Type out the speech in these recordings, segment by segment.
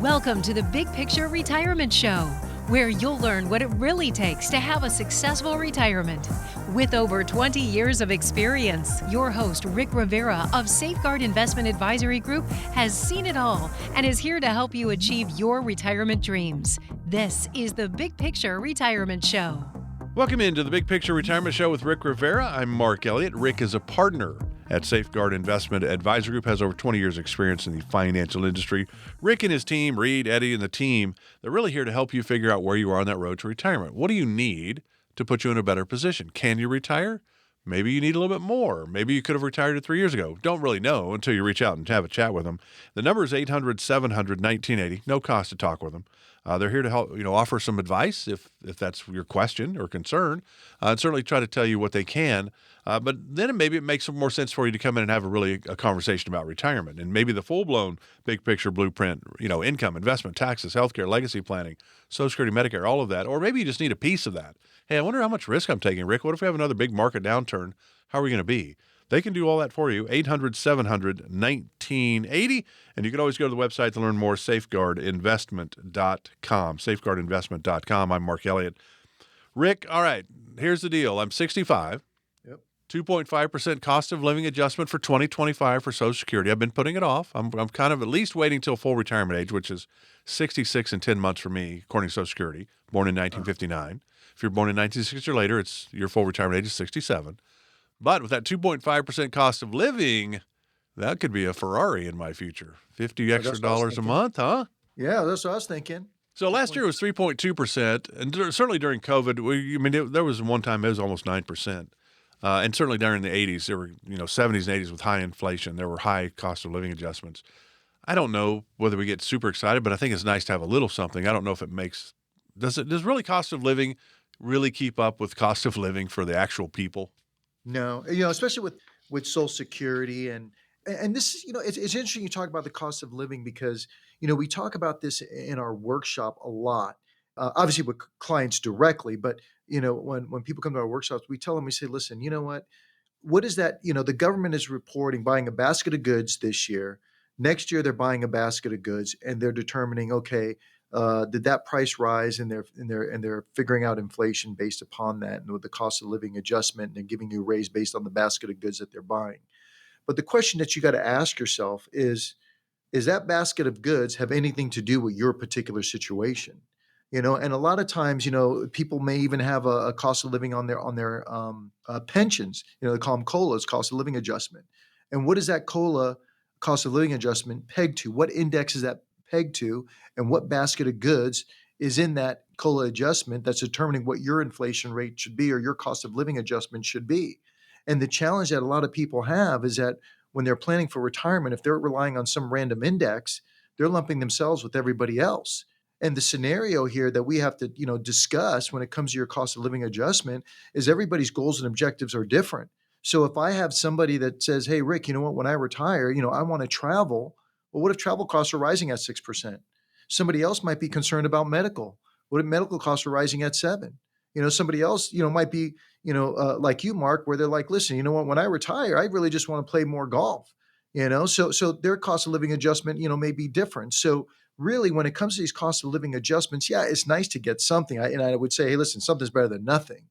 Welcome to the Big Picture Retirement Show, where you'll learn what it really takes to have a successful retirement. With over 20 years of experience, your host, Rick Rivera of Safeguard Investment Advisory Group, has seen it all and is here to help you achieve your retirement dreams. This is the Big Picture Retirement Show. Welcome into the Big Picture Retirement Show with Rick Rivera. I'm Mark Elliott. Rick is a partner at Safeguard Investment Advisory Group, has over 20 years experience in the financial industry. Rick and his team, Reed, Eddie, and the team, they're really here to help you figure out where you are on that road to retirement. What do you need to put you in a better position? Can you retire? Maybe you need a little bit more. Maybe you could have retired 3 years ago. Don't really know until you reach out and have a chat with them. The number is 800-700-1980. No cost to talk with them. They're here to help, offer some advice if that's your question or concern, and certainly try to tell you what they can. But then maybe it makes more sense for you to come in and have a conversation about retirement and maybe the full-blown big picture blueprint, income, investment, taxes, healthcare, legacy planning, Social Security, Medicare, all of that. Or maybe you just need a piece of that. Hey, I wonder how much risk I'm taking, Rick. What if we have another big market downturn? How are we going to be? They can do all that for you. 800-700-1980. And you can always go to the website to learn more, safeguardinvestment.com. Safeguardinvestment.com. I'm Mark Elliott. Rick, all right, here's the deal. I'm 65. Yep. 2.5% cost of living adjustment for 2025 for Social Security. I've been putting it off. I'm kind of at least waiting till full retirement age, which is 66 and 10 months for me, according to Social Security, born in 1959. If you're born in 1960 or later, your full retirement age is 67. But with that 2.5% cost of living, that could be a Ferrari in my future. $50 extra dollars a month, huh? Yeah, that's what I was thinking. So last year was 3.2%, and certainly during COVID, there was one time it was almost 9%. And certainly during the 80s, there were 70s and 80s with high inflation. There were high cost of living adjustments. I don't know whether we get super excited, but I think it's nice to have a little something. I don't know if it does really cost of living really keep up with cost of living for the actual people? No, especially with Social Security and this, it's interesting you talk about the cost of living because, we talk about this in our workshop a lot, obviously with clients directly, but, when people come to our workshops, we tell them, we say, listen, you know what is that? The government is buying a basket of goods this year. Next year, they're buying a basket of goods and they're determining, okay, did that price rise? And they're figuring out inflation based upon that, and with the cost of living adjustment, and they're giving you a raise based on the basket of goods that they're buying. But the question that you got to ask yourself is that basket of goods have anything to do with your particular situation? And a lot of times, people may even have a cost of living on their pensions. They call them COLAs, cost of living adjustment. And what is that COLA cost of living adjustment pegged to? What index is that pegged to, and what basket of goods is in that COLA adjustment that's determining what your inflation rate should be or your cost of living adjustment should be? And the challenge that a lot of people have is that when they're planning for retirement, if they're relying on some random index, they're lumping themselves with everybody else. And the scenario here that we have to, discuss when it comes to your cost of living adjustment is everybody's goals and objectives are different. So if I have somebody that says, hey, Rick, you know what, when I retire, I want to travel. Well, what if travel costs are rising at 6%? Somebody else might be concerned about medical. What if medical costs are rising at 7%? Somebody else, might be, like you, Mark, where they're like, listen, you know what, when I retire, I really just want to play more golf, so their cost of living adjustment, may be different. So really, when it comes to these cost of living adjustments, yeah, it's nice to get something. I would say, hey, listen, something's better than nothing.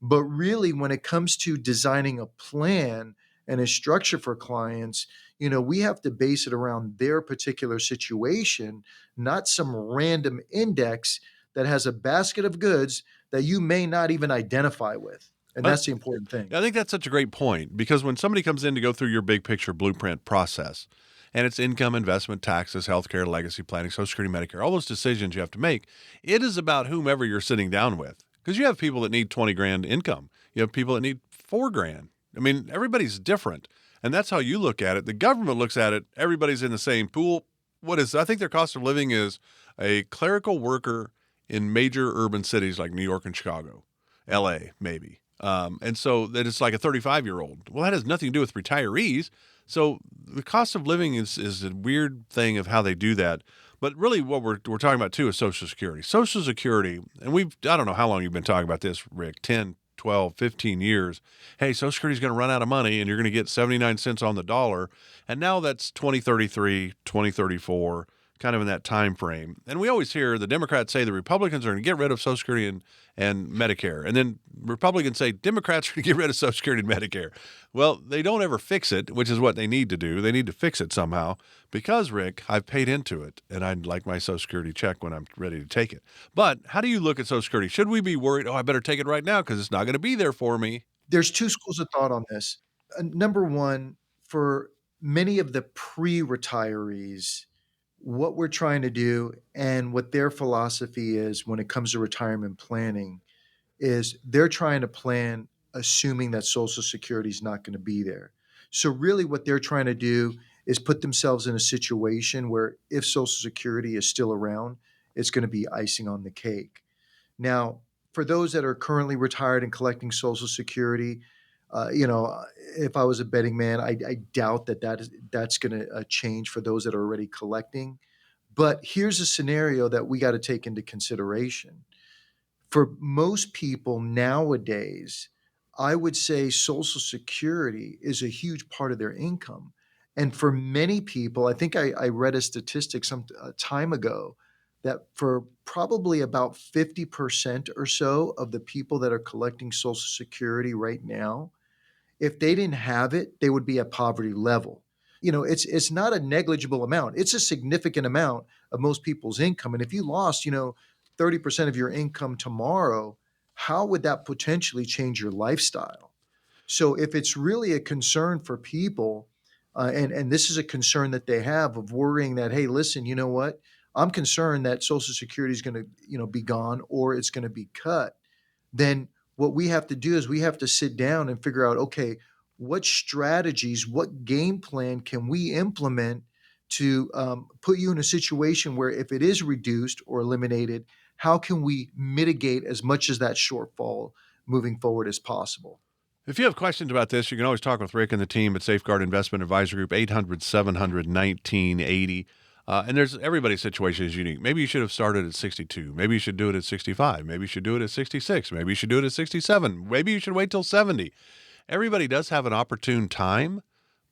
But really, when it comes to designing a plan and a structure for clients, we have to base it around their particular situation, not some random index that has a basket of goods that you may not even identify with. And that's the important thing. I think that's such a great point, because when somebody comes in to go through your big picture blueprint process, and it's income, investment, taxes, healthcare, legacy planning, Social Security, Medicare, all those decisions you have to make, it is about whomever you're sitting down with. Because you have people that need 20 grand income. You have people that need 4 grand. Everybody's different. And that's how you look at it. The government looks at it. Everybody's in the same pool. I think their cost of living is a clerical worker in major urban cities like New York and Chicago, LA, maybe. And so that it's like a 35-year-old. Well, that has nothing to do with retirees. So the cost of living is a weird thing of how they do that. But really what we're talking about too is Social Security. Social Security, and I don't know how long you've been talking about this, Rick, 10, 12, 15 years. Hey, Social Security is going to run out of money and you're going to get 79 cents on the dollar. And now that's 2033, 2034, kind of in that time frame. And we always hear the Democrats say the Republicans are going to get rid of Social Security and Medicare. And then Republicans say Democrats are going to get rid of Social Security and Medicare. Well, they don't ever fix it, which is what they need to do. They need to fix it somehow because, Rick, I've paid into it, and I'd like my Social Security check when I'm ready to take it. But how do you look at Social Security? Should we be worried, I better take it right now because it's not going to be there for me? There's two schools of thought on this. Number one, for many of the pre-retirees, what we're trying to do and what their philosophy is when it comes to retirement planning is they're trying to plan assuming that Social Security is not going to be there. So really what they're trying to do is put themselves in a situation where if Social Security is still around, it's going to be icing on the cake. Now, for those that are currently retired and collecting Social Security, if I was a betting man, I doubt that's going to change for those that are already collecting. But here's a scenario that we got to take into consideration. For most people nowadays, I would say Social Security is a huge part of their income. And for many people, I think I read a statistic some time ago that for probably about 50% or so of the people that are collecting Social Security right now, if they didn't have it, they would be at poverty level. It's not a negligible amount. It's a significant amount of most people's income. And if you lost, 30% of your income tomorrow, how would that potentially change your lifestyle? So if it's really a concern for people, and this is a concern that they have of worrying that, hey, listen, you know what? I'm concerned that Social Security is going to, be gone or it's going to be cut. Then what we have to do is we have to sit down and figure out, okay, what strategies, what game plan can we implement to put you in a situation where if it is reduced or eliminated, how can we mitigate as much as that shortfall moving forward as possible? If you have questions about this, you can always talk with Rick and the team at Safeguard Investment Advisor Group, 800-700-1980. And everybody's situation is unique. Maybe you should have started at 62. Maybe you should do it at 65. Maybe you should do it at 66. Maybe you should do it at 67. Maybe you should wait till 70. Everybody does have an opportune time,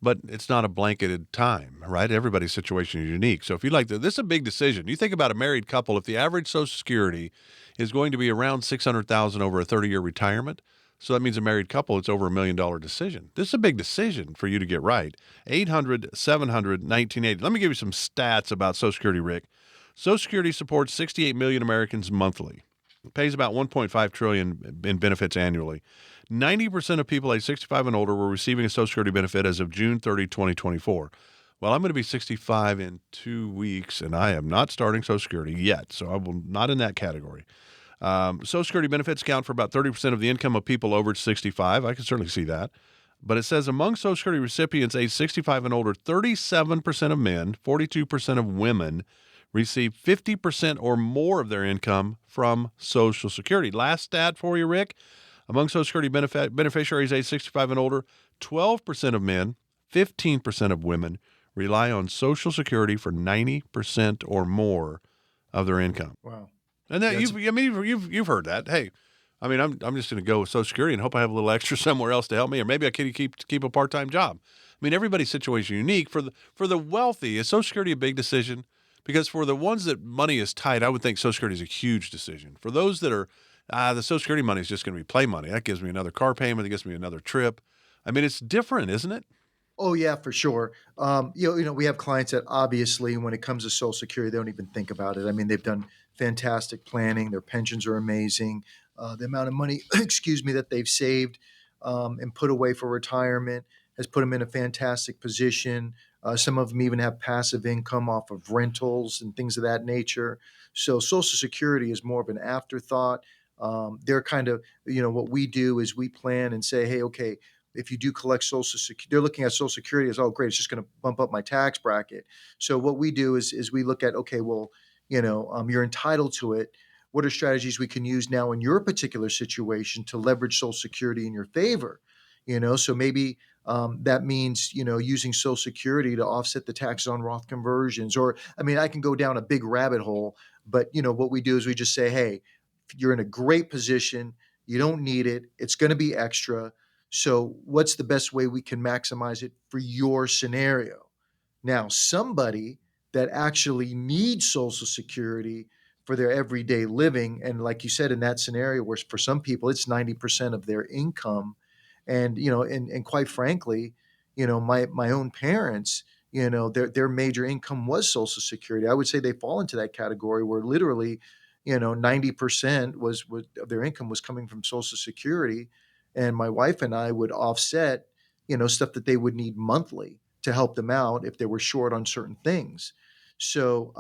but it's not a blanketed time, right? Everybody's situation is unique. So if you like this is a big decision. You think about a married couple, if the average Social Security is going to be around $600,000 over a 30-year retirement, so that means a married couple, it's over $1 million decision. This is a big decision for you to get right. 800-700-1980. Let me give you some stats about Social Security, Rick. Social Security supports 68 million Americans monthly. It pays about $1.5 trillion in benefits annually. 90% of people age 65 and older were receiving a Social Security benefit as of June 30, 2024. Well, I'm going to be 65 in 2 weeks, and I am not starting Social Security yet, so I will not in that category. Social Security benefits account for about 30% of the income of people over 65. I can certainly see that. But it says among Social Security recipients age 65 and older, 37% of men, 42% of women receive 50% or more of their income from Social Security. Last stat for you, Rick. Among Social Security beneficiaries age 65 and older, 12% of men, 15% of women rely on Social Security for 90% or more of their income. Wow. And that you've heard that. Hey, I'm just going to go with Social Security and hope I have a little extra somewhere else to help me, or maybe I can keep a part-time job. I mean, everybody's situation is unique. For the wealthy, is Social Security a big decision? Because for the ones that money is tight, I would think Social Security is a huge decision. For those that are, the Social Security money is just going to be play money. That gives me another car payment. It gives me another trip. I mean, it's different, isn't it? Oh yeah, for sure. We have clients that obviously, when it comes to Social Security, they don't even think about it. I mean, they've done fantastic planning. Their pensions are amazing. The amount of money, that they've saved and put away for retirement has put them in a fantastic position. Some of them even have passive income off of rentals and things of that nature. So Social Security is more of an afterthought. They're kind of, what we do is we plan and say, hey, okay, if you do collect Social Security, they're looking at Social Security as, oh, great, it's just going to bump up my tax bracket. So what we do is we look at, okay, well, you're entitled to it. What are strategies we can use now in your particular situation to leverage Social Security in your favor? So maybe that means, using Social Security to offset the taxes on Roth conversions. Or, I can go down a big rabbit hole, but, what we do is we just say, hey, you're in a great position. You don't need it. It's going to be extra. So what's the best way we can maximize it for your scenario? Now, somebody that actually need Social Security for their everyday living. And like you said, in that scenario, where for some people it's 90% of their income, and and quite frankly, my own parents, their major income was Social Security. I would say they fall into that category where literally, 90% was of their income was coming from Social Security, and my wife and I would offset, stuff that they would need monthly to help them out if they were short on certain things. So,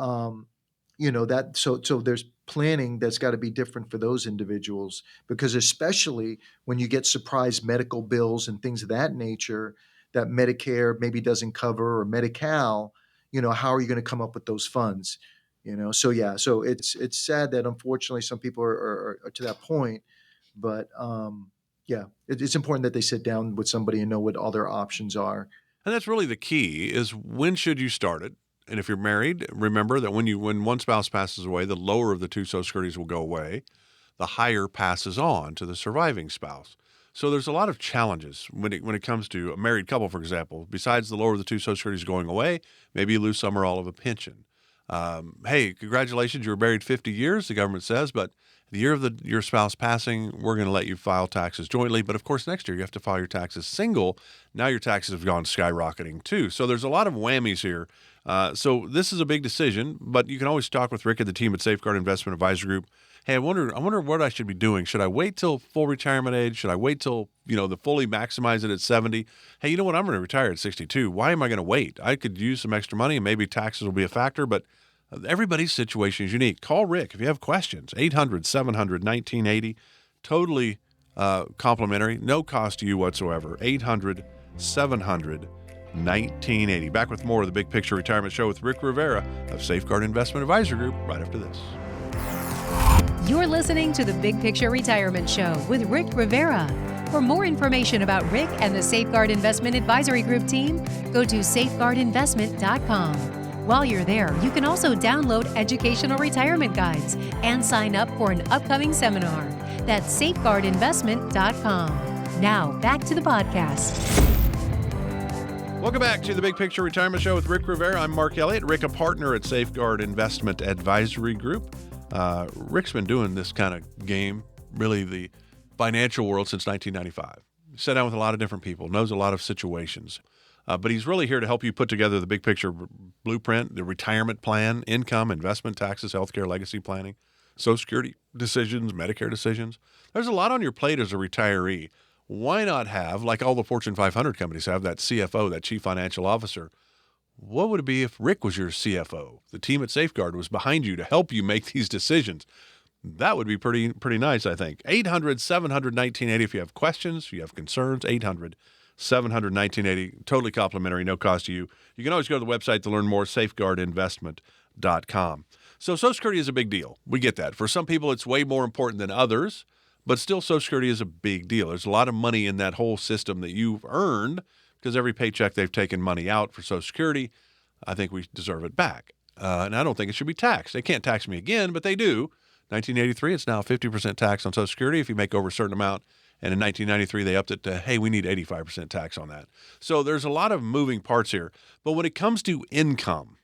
so there's planning that's got to be different for those individuals, because especially when you get surprise medical bills and things of that nature that Medicare maybe doesn't cover, or Medi-Cal, how are you going to come up with those funds? So yeah, so it's sad that unfortunately some people are to that point, but yeah, it's important that they sit down with somebody and know what all their options are. And that's really the key is when should you start it? And if you're married, remember that when one spouse passes away, the lower of the two Social Securities will go away. The higher passes on to the surviving spouse. So there's a lot of challenges when it comes to a married couple, for example. Besides the lower of the two Social Securities going away, maybe you lose some or all of a pension. Hey, congratulations, you were married 50 years, the government says, but the year of your spouse passing, we're going to let you file taxes jointly. But of course, next year you have to file your taxes single. Now your taxes have gone skyrocketing too. So there's a lot of whammies here. So this is a big decision, but you can always talk with Rick and the team at Safeguard Investment Advisory Group. Hey, I wonder what I should be doing. Should I wait till full retirement age? Should I wait till, the fully maximize it at 70? Hey, you know what? I'm going to retire at 62. Why am I going to wait? I could use some extra money and maybe taxes will be a factor, but everybody's situation is unique. Call Rick if you have questions. 800-700-1980. Totally complimentary. No cost to you whatsoever. 800-700-1980. Back with more of the Big Picture Retirement Show with Rick Rivera of Safeguard Investment Advisory Group right after this. You're listening to the Big Picture Retirement Show with Rick Rivera. For more information about Rick and the Safeguard Investment Advisory Group team, go to safeguardinvestment.com. While you're there, you can also download educational retirement guides and sign up for an upcoming seminar. That's safeguardinvestment.com. Now, back to the podcast. Welcome back to the Big Picture Retirement Show with Rick Rivera. I'm Mark Elliott. Rick, a partner at Safeguard Investment Advisory Group. Rick's been doing this kind of game, really the financial world, since 1995. Sat down with a lot of different people, knows a lot of situations. But he's really here to help you put together the big picture blueprint, the retirement plan, income, investment, taxes, healthcare, legacy planning, Social Security decisions, Medicare decisions. There's a lot on your plate as a retiree. Why not have, like all the Fortune 500 companies have, that CFO, that chief financial officer? What would it be if Rick was your CFO? The team at Safeguard was behind you to help you make these decisions. That would be pretty nice, I think. 800-700-1980 if you have questions, if you have concerns. 800-700-1980, totally complimentary, no cost to you. You can always go to the website to learn more, safeguardinvestment.com. So Social Security is a big deal. We get that. For some people, it's way more important than others, but still Social Security is a big deal. There's a lot of money in that whole system that you've earned because every paycheck they've taken money out for Social Security. I think we deserve it back. And I don't think it should be taxed. They can't tax me again, but they do. 1983, it's now 50% tax on Social Security if you make over a certain amount. And in 1993, they upped it to, hey, we need 85% tax on that. So there's a lot of moving parts here. But when it comes to income,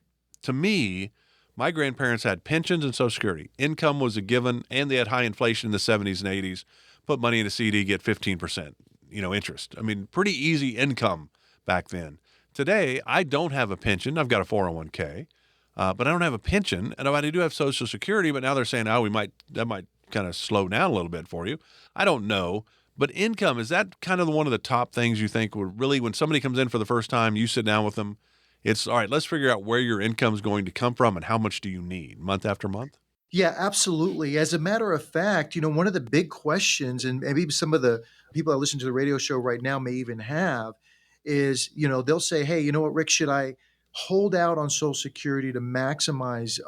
to me, my grandparents had pensions and Social Security. Income was a given, and they had high inflation in the 70s and 80s. Put money in a CD, get 15%, interest. I mean, pretty easy income back then. Today, I don't have a pension. I've got a 401k, but I don't have a pension. And I do have Social Security, but now they're saying, that might kind of slow down a little bit for you. I don't know. But income, is that kind of one of the top things you think would really, when somebody comes in for the first time, you sit down with them, it's, all right, let's figure out where your income is going to come from and how much do you need month after month? Yeah, absolutely. As a matter of fact, one of the big questions, and maybe some of the people that listen to the radio show right now may even have, is, they'll say, hey, you know what, Rick, should I hold out on Social Security to maximize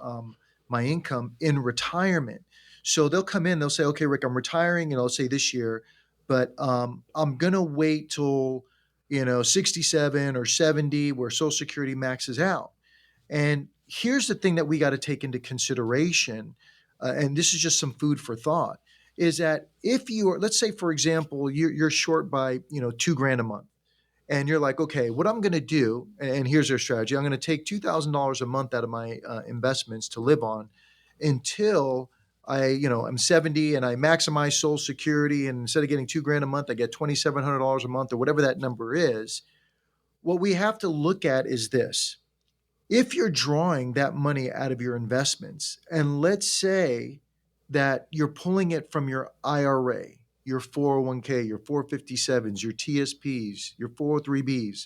my income in retirement? So they'll come in, they'll say, okay, Rick, I'm retiring, let's say this year, but I'm going to wait till, 67 or 70 where Social Security maxes out. And here's the thing that we got to take into consideration, and this is just some food for thought, is that if you are, let's say, for example, you're short by, $2,000 a month, and you're like, okay, what I'm going to do, and here's their strategy. I'm going to take $2,000 a month out of my investments to live on until I'm 70 and I maximize Social Security. And instead of getting 2 grand a month, I get $2,700 a month or whatever that number is. What we have to look at is this. If you're drawing that money out of your investments, and let's say that you're pulling it from your IRA, your 401k, your 457s, your TSPs, your 403bs,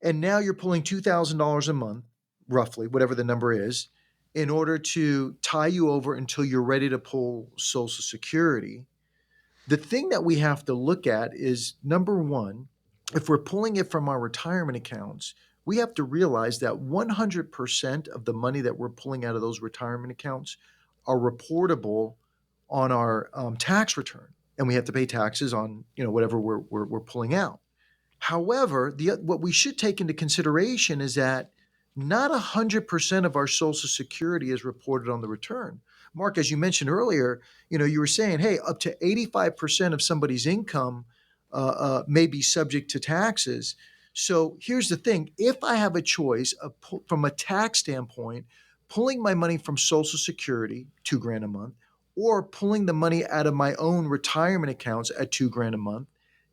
and now you're pulling $2,000 a month, roughly, whatever the number is, in order to tie you over until you're ready to pull Social Security. The thing that we have to look at is, number one, if we're pulling it from our retirement accounts, we have to realize that 100% of the money that we're pulling out of those retirement accounts are reportable on our tax return, and we have to pay taxes on whatever we're pulling out. However, what we should take into consideration is that not 100% of our Social Security is reported on the return. Mark, as you mentioned earlier, you were saying, hey, up to 85% of somebody's income may be subject to taxes. So here's the thing. If I have a choice of, from a tax standpoint, pulling my money from Social Security, 2 grand a month, or pulling the money out of my own retirement accounts at 2 grand a month,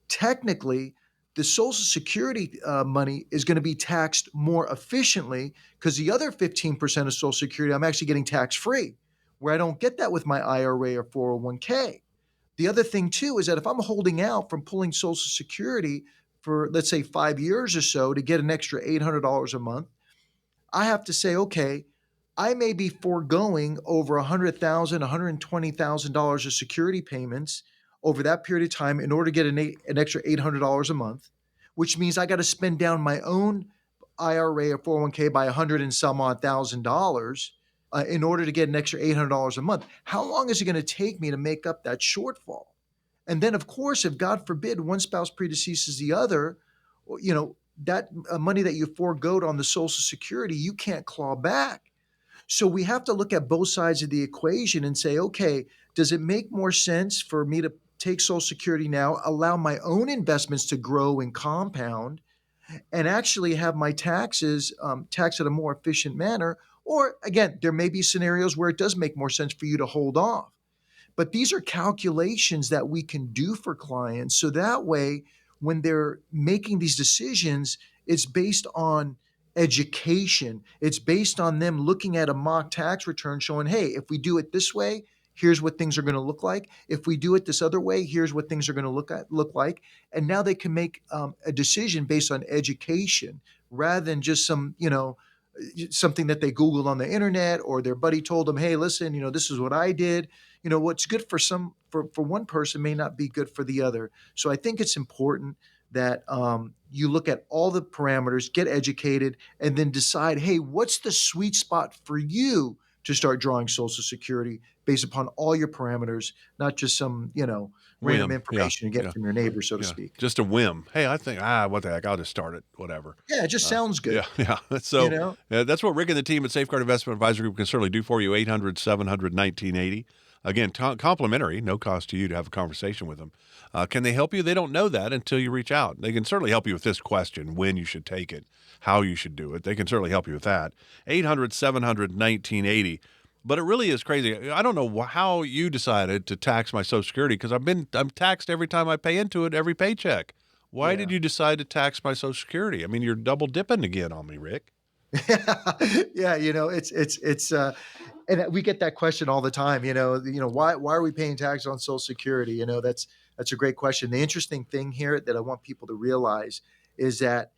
technically, the Social Security money is going to be taxed more efficiently because the other 15% of Social Security, I'm actually getting tax-free, where I don't get that with my IRA or 401k. The other thing, too, is that if I'm holding out from pulling Social Security for, let's say, 5 years or so to get an extra $800 a month, I have to say, okay, I may be foregoing over $100,000, $120,000 of security payments over that period of time in order to get an extra $800 a month, which means I got to spend down my own IRA or 401k by 100 and some odd $1,000 in order to get an extra $800 a month. How long is it going to take me to make up that shortfall? And then, of course, if God forbid one spouse predeceases the other, that money that you foregoed on the Social Security, you can't claw back. So we have to look at both sides of the equation and say, okay, does it make more sense for me to take Social Security now, allow my own investments to grow and compound, and actually have my taxes taxed in a more efficient manner? Or again, there may be scenarios where it does make more sense for you to hold off. But these are calculations that we can do for clients. So that way, when they're making these decisions, it's based on education. It's based on them looking at a mock tax return showing, hey, if we do it this way, here's what things are going to look like. If we do it this other way, here's what things are going to look like. And now they can make a decision based on education rather than just something that they Googled on the internet or their buddy told them, hey, listen, this is what I did. What's good for one person may not be good for the other. So I think it's important that you look at all the parameters, get educated, and then decide, hey, what's the sweet spot for you to start drawing Social Security based upon all your parameters, not just some, random information you get from your neighbor, so to speak. Just a whim. Hey, I think, what the heck, I'll just start it, whatever. Yeah, it just sounds good. Yeah. So that's what Rick and the team at Safeguard Investment Advisory Group can certainly do for you. 800-700-1980. Again, complimentary, no cost to you to have a conversation with them. Can they help you? They don't know that until you reach out. They can certainly help you with this question, when you should take it, how you should do it. They can certainly help you with that. 800-700-1980. But it really is crazy. I don't know how you decided to tax my Social Security because I'm taxed every time I pay into it, every paycheck. Why did you decide to tax my Social Security? I mean, you're double dipping again on me, Rick. Yeah, it's and we get that question all the time. Why are we paying tax on Social Security? That's a great question. The interesting thing here that I want people to realize is that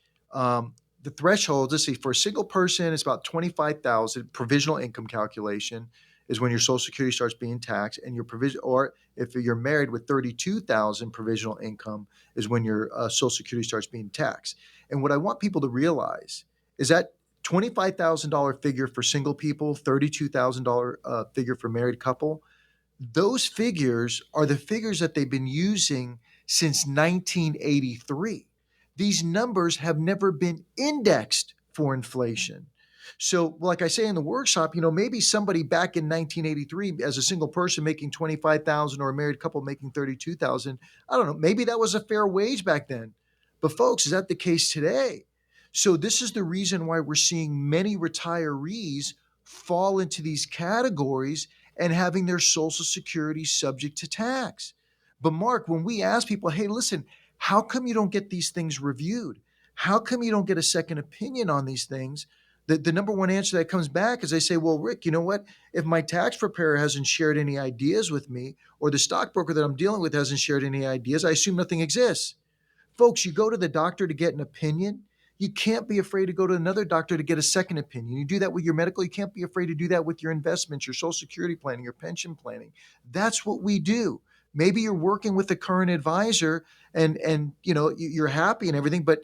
the threshold, let's see, for a single person, it's about $25,000. Provisional income calculation is when your Social Security starts being taxed, and your provision, or if you're married with $32,000 provisional income, is when your Social Security starts being taxed. And what I want people to realize is that $25,000 figure for single people, $32,000 figure for married couple, those figures are the figures that they've been using since 1983. These numbers have never been indexed for inflation. So like I say in the workshop, maybe somebody back in 1983 as a single person making $25,000 or a married couple making $32,000, I don't know, maybe that was a fair wage back then. But folks, is that the case today? So this is the reason why we're seeing many retirees fall into these categories and having their Social Security subject to tax. But Mark, when we ask people, hey, listen, how come you don't get these things reviewed? How come you don't get a second opinion on these things? The number one answer that comes back is they say, well, Rick, you know what? If my tax preparer hasn't shared any ideas with me, or the stockbroker that I'm dealing with hasn't shared any ideas, I assume nothing exists. Folks, you go to the doctor to get an opinion. You can't be afraid to go to another doctor to get a second opinion. You do that with your medical. You can't be afraid to do that with your investments, your Social Security planning, your pension planning. That's what we do. Maybe you're working with a current advisor and you're happy and everything, but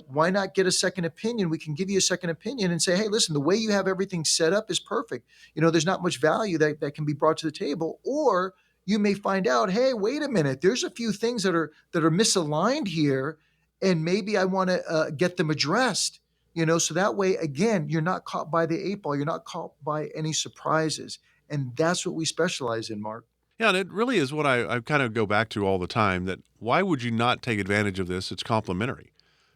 why not get a second opinion? We can give you a second opinion and say, hey, listen, the way you have everything set up is perfect. There's not much value that can be brought to the table. Or you may find out, hey, wait a minute, there's a few things that are misaligned here, and maybe I want to get them addressed. So that way, again, you're not caught by the eight ball. You're not caught by any surprises. And that's what we specialize in, Mark. Yeah, and it really is what I kind of go back to all the time, that why would you not take advantage of this? It's complimentary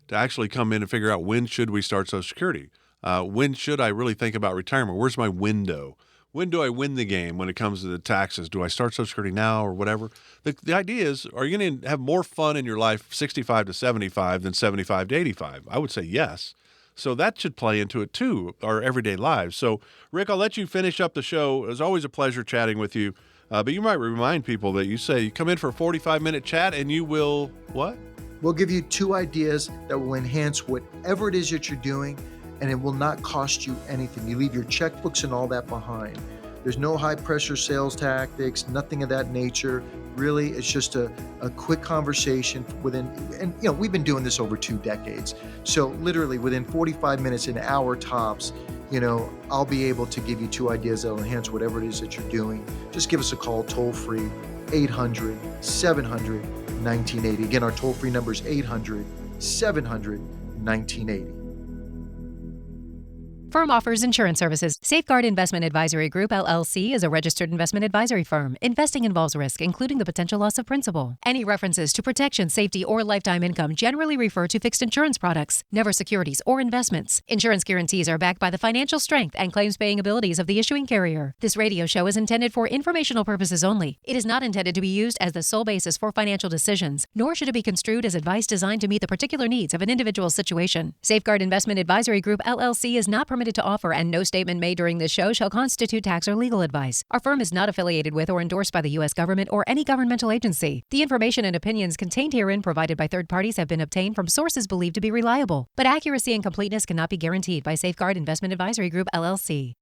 to actually come in and figure out, when should we start Social Security? When should I really think about retirement? Where's my window? When do I win the game when it comes to the taxes? Do I start Social Security now or whatever? The idea is, are you going to have more fun in your life 65 to 75 than 75 to 85? I would say yes. So that should play into it too, our everyday lives. So, Rick, I'll let you finish up the show. It was always a pleasure chatting with you. But you might remind people that you say you come in for a 45-minute chat and you will what? We'll give you 2 ideas that will enhance whatever it is that you're doing, and it will not cost you anything. You leave your checkbooks and all that behind. There's no high-pressure sales tactics, nothing of that nature. Really, it's just a quick conversation and we've been doing this over 2 decades. So literally within 45 minutes, an hour tops, I'll be able to give you 2 ideas that will enhance whatever it is that you're doing. Just give us a call, toll free, 800-700-1980. Again, our toll free number is 800-700-1980. Firm offers insurance services. Safeguard Investment Advisory Group, LLC is a registered investment advisory firm. Investing involves risk, including the potential loss of principal. Any references to protection, safety, or lifetime income generally refer to fixed insurance products, never securities or investments. Insurance guarantees are backed by the financial strength and claims-paying abilities of the issuing carrier. This radio show is intended for informational purposes only. It is not intended to be used as the sole basis for financial decisions, nor should it be construed as advice designed to meet the particular needs of an individual situation. Safeguard Investment Advisory Group, LLC is not permitted to offer, and no statement made during this show shall constitute tax or legal advice. Our firm is not affiliated with or endorsed by the U.S. government or any governmental agency. The information and opinions contained herein provided by third parties have been obtained from sources believed to be reliable, but accuracy and completeness cannot be guaranteed by Safeguard Investment Advisory Group, LLC.